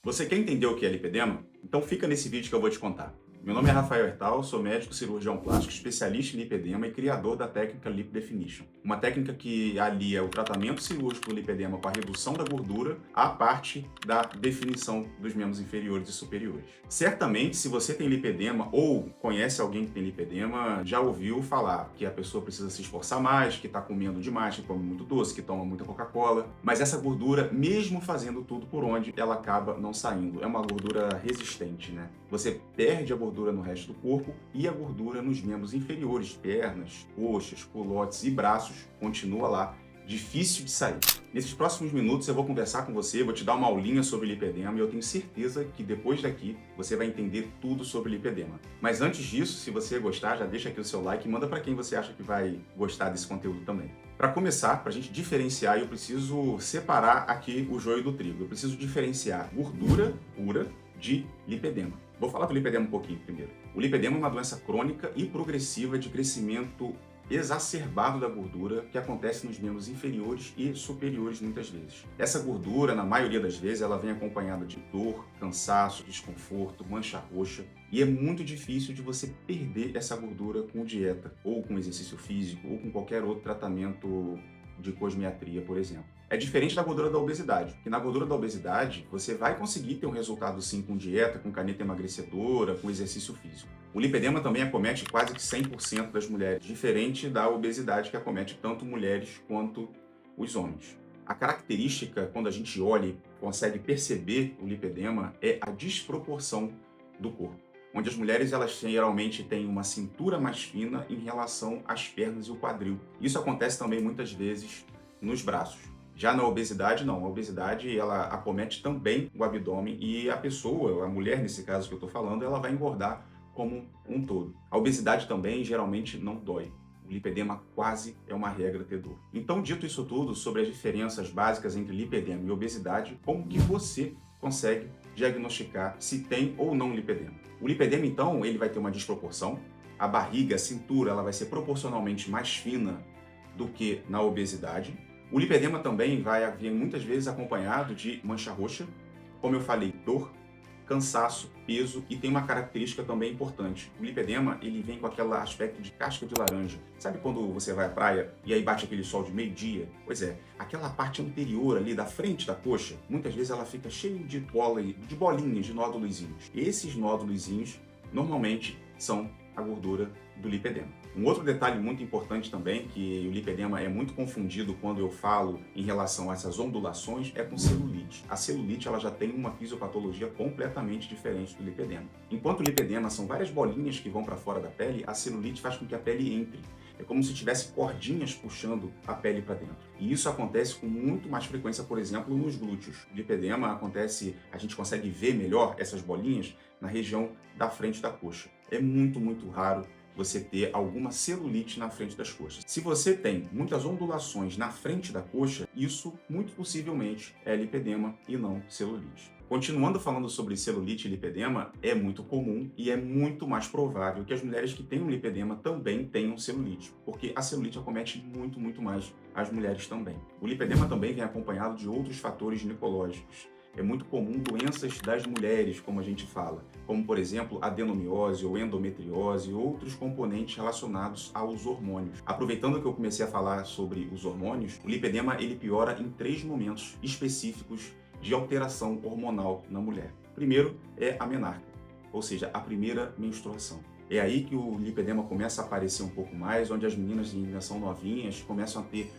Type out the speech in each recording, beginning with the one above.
Você quer entender o que é lipedema? Então fica nesse vídeo que eu vou te contar. Meu nome é Rafael Hertal, sou médico cirurgião plástico, especialista em lipedema e criador da técnica Lip Definition. Uma técnica que alia o tratamento cirúrgico do lipedema com a redução da gordura à parte da definição dos membros inferiores e superiores. Certamente, se você tem lipedema ou conhece alguém que tem lipedema, já ouviu falar que a pessoa precisa se esforçar mais, que está comendo demais, que come muito doce, que toma muita Coca-Cola. Mas essa gordura, mesmo fazendo tudo por onde, ela acaba não saindo. É uma gordura resistente, né? Você perde a gordura no resto do corpo e a gordura nos membros inferiores, pernas, coxas, culotes e braços, continua lá, difícil de sair. Nesses próximos minutos eu vou conversar com você, vou te dar uma aulinha sobre lipedema e eu tenho certeza que depois daqui você vai entender tudo sobre lipedema. Mas antes disso, se você gostar, já deixa aqui o seu like e manda para quem você acha que vai gostar desse conteúdo também. Para começar, para a gente diferenciar, eu preciso separar aqui o joio do trigo. Eu preciso diferenciar gordura pura de lipedema. Vou falar do lipedema um pouquinho primeiro. O lipedema é uma doença crônica e progressiva de crescimento exacerbado da gordura que acontece nos membros inferiores e superiores muitas vezes. Essa gordura, na maioria das vezes, ela vem acompanhada de dor, cansaço, desconforto, mancha roxa e é muito difícil de você perder essa gordura com dieta ou com exercício físico ou com qualquer outro tratamento de cosmetria, por exemplo. É diferente da gordura da obesidade, que na gordura da obesidade você vai conseguir ter um resultado sim com dieta, com caneta emagrecedora, com exercício físico. O lipedema também acomete quase que 100% das mulheres, diferente da obesidade que acomete tanto mulheres quanto os homens. A característica, quando a gente olha e consegue perceber o lipedema, é a desproporção do corpo, onde as mulheres elas geralmente têm uma cintura mais fina em relação às pernas e o quadril. Isso acontece também muitas vezes nos braços. Já na obesidade, não. A obesidade, ela acomete também o abdômen e a pessoa, a mulher nesse caso que eu estou falando, ela vai engordar como um todo. A obesidade também geralmente não dói. O lipedema quase é uma regra ter dor. Então, dito isso tudo sobre as diferenças básicas entre lipedema e obesidade, como que você consegue diagnosticar se tem ou não lipedema? O lipedema, então, ele vai ter uma desproporção. A barriga, a cintura, ela vai ser proporcionalmente mais fina do que na obesidade. O lipedema também vai vir muitas vezes acompanhado de mancha roxa, como eu falei, dor, cansaço, peso e tem uma característica também importante. O lipedema, ele vem com aquele aspecto de casca de laranja. Sabe quando você vai à praia e aí bate aquele sol de meio-dia? Pois é, aquela parte anterior ali da frente da coxa, muitas vezes ela fica cheia de bolinhas, de nódulozinhos. Esses nódulozinhos normalmente são a gordura do lipedema. Um outro detalhe muito importante também, que o lipedema é muito confundido quando eu falo em relação a essas ondulações, é com celulite. A celulite ela já tem uma fisiopatologia completamente diferente do lipedema. Enquanto o lipedema são várias bolinhas que vão para fora da pele, a celulite faz com que a pele entre. É como se tivesse cordinhas puxando a pele para dentro. E isso acontece com muito mais frequência, por exemplo, nos glúteos. O lipedema acontece, a gente consegue ver melhor essas bolinhas na região da frente da coxa. É muito raro você ter alguma celulite na frente das coxas. Se você tem muitas ondulações na frente da coxa, isso muito possivelmente é lipedema e não celulite. Continuando falando sobre celulite e lipedema, é muito comum e é muito mais provável que as mulheres que têm um lipedema também tenham celulite, porque a celulite acomete muito mais as mulheres também. O lipedema também vem acompanhado de outros fatores ginecológicos. É muito comum doenças das mulheres, como a gente fala, como, por exemplo, adenomiose ou endometriose e outros componentes relacionados aos hormônios. Aproveitando que eu comecei a falar sobre os hormônios, o lipedema ele piora em 3 momentos específicos de alteração hormonal na mulher. Primeiro é a menarca, ou seja, a primeira menstruação. É aí que o lipedema começa a aparecer um pouco mais, onde as meninas ainda são novinhas, começam a ter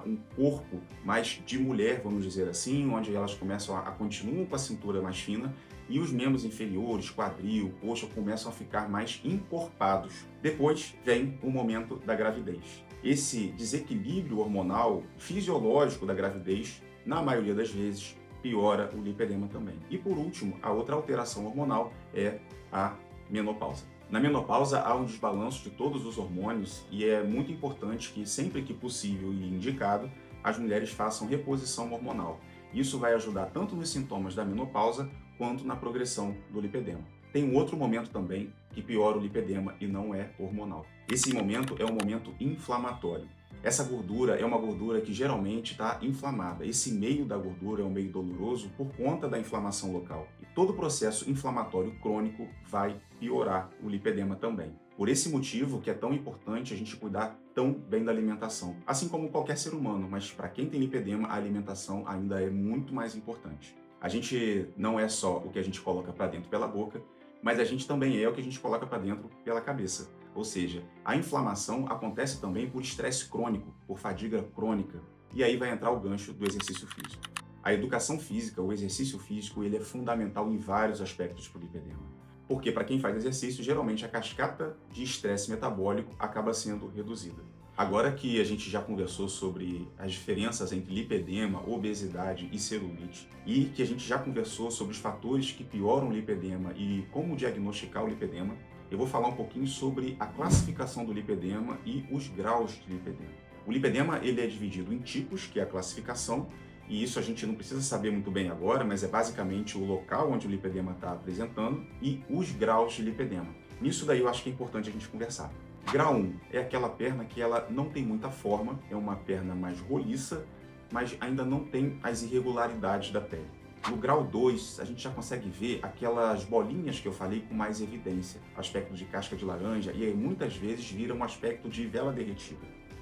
um corpo mais de mulher, vamos dizer assim, onde elas começam continuam com a cintura mais fina e os membros inferiores, quadril, coxa, começam a ficar mais encorpados. Depois vem o momento da gravidez. Esse desequilíbrio hormonal fisiológico da gravidez, na maioria das vezes, piora o lipedema também. E por último, a outra alteração hormonal é a menopausa. Na menopausa há um desbalanço de todos os hormônios e é muito importante que sempre que possível e indicado, as mulheres façam reposição hormonal. Isso vai ajudar tanto nos sintomas da menopausa quanto na progressão do lipedema. Tem um outro momento também que piora o lipedema e não é hormonal. Esse momento é um momento inflamatório. Essa gordura é uma gordura que geralmente está inflamada. Esse meio da gordura é um meio doloroso por conta da inflamação local. E todo processo inflamatório crônico vai piorar o lipedema também. Por esse motivo que é tão importante a gente cuidar tão bem da alimentação. Assim como qualquer ser humano, mas para quem tem lipedema, a alimentação ainda é muito mais importante. A gente não é só o que a gente coloca para dentro pela boca, mas a gente também é o que a gente coloca para dentro pela cabeça. Ou seja, a inflamação acontece também por estresse crônico, por fadiga crônica. E aí vai entrar o gancho do exercício físico. A educação física, o exercício físico, ele é fundamental em vários aspectos para o lipedema. Porque para quem faz exercício, geralmente a cascata de estresse metabólico acaba sendo reduzida. Agora que a gente já conversou sobre as diferenças entre lipedema, obesidade e celulite, e que a gente já conversou sobre os fatores que pioram o lipedema e como diagnosticar o lipedema, eu vou falar um pouquinho sobre a classificação do lipedema e os graus de lipedema. O lipedema ele é dividido em tipos, que é a classificação, e isso a gente não precisa saber muito bem agora, mas é basicamente o local onde o lipedema está apresentando, e os graus de lipedema. Nisso daí eu acho que é importante a gente conversar. Grau 1 é aquela perna que ela não tem muita forma, é uma perna mais roliça, mas ainda não tem as irregularidades da pele. No grau 2, a gente já consegue ver aquelas bolinhas que eu falei com mais evidência, aspecto de casca de laranja, e aí muitas vezes vira um aspecto de vela derretida.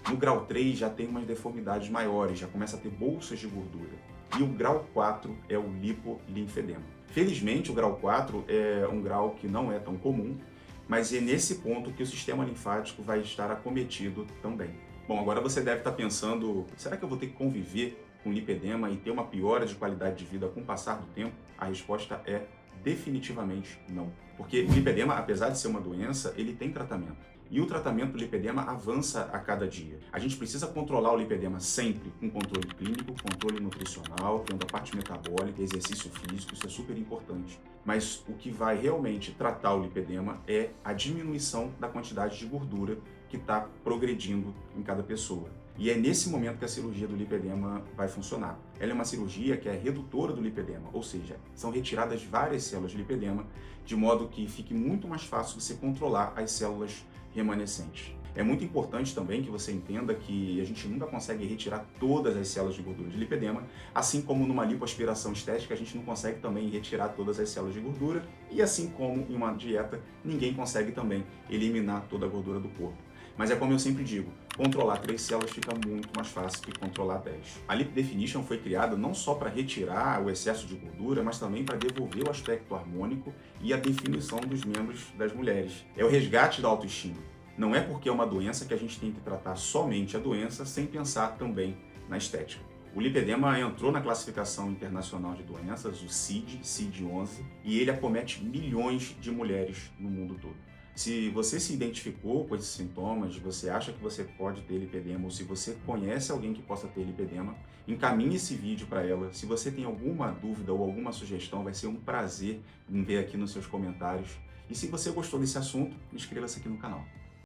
No grau 3 já tem umas deformidades maiores, já começa a ter bolsas de gordura. E o grau 4 é o lipolinfedema. Felizmente o grau 4 é um grau que não é tão comum, mas é nesse ponto que o sistema linfático vai estar acometido também. Bom, agora você deve estar pensando, será que eu vou ter que conviver com lipedema e ter uma piora de qualidade de vida com o passar do tempo? A resposta é definitivamente não. Porque o lipedema, apesar de ser uma doença, ele tem tratamento. E o tratamento do lipedema avança a cada dia. A gente precisa controlar o lipedema sempre com controle clínico, controle nutricional, tendo a parte metabólica, exercício físico, isso é super importante. Mas o que vai realmente tratar o lipedema é a diminuição da quantidade de gordura que está progredindo em cada pessoa. E é nesse momento que a cirurgia do lipedema vai funcionar. Ela é uma cirurgia que é redutora do lipedema, ou seja, são retiradas várias células de lipedema, de modo que fique muito mais fácil você controlar as células remanescentes. É muito importante também que você entenda que a gente nunca consegue retirar todas as células de gordura de lipedema, assim como numa lipoaspiração estética a gente não consegue também retirar todas as células de gordura, e assim como em uma dieta ninguém consegue também eliminar toda a gordura do corpo. Mas é como eu sempre digo, controlar 3 células fica muito mais fácil que controlar 10. A Lip Definition foi criada não só para retirar o excesso de gordura, mas também para devolver o aspecto harmônico e a definição dos membros das mulheres. É o resgate da autoestima. Não é porque é uma doença que a gente tem que tratar somente a doença sem pensar também na estética. O lipedema entrou na classificação internacional de doenças, o CID-11, e ele acomete milhões de mulheres no mundo todo. Se você se identificou com esses sintomas, você acha que você pode ter lipedema, ou se você conhece alguém que possa ter lipedema, encaminhe esse vídeo para ela. Se você tem alguma dúvida ou alguma sugestão, vai ser um prazer em ver aqui nos seus comentários. E se você gostou desse assunto, inscreva-se aqui no canal.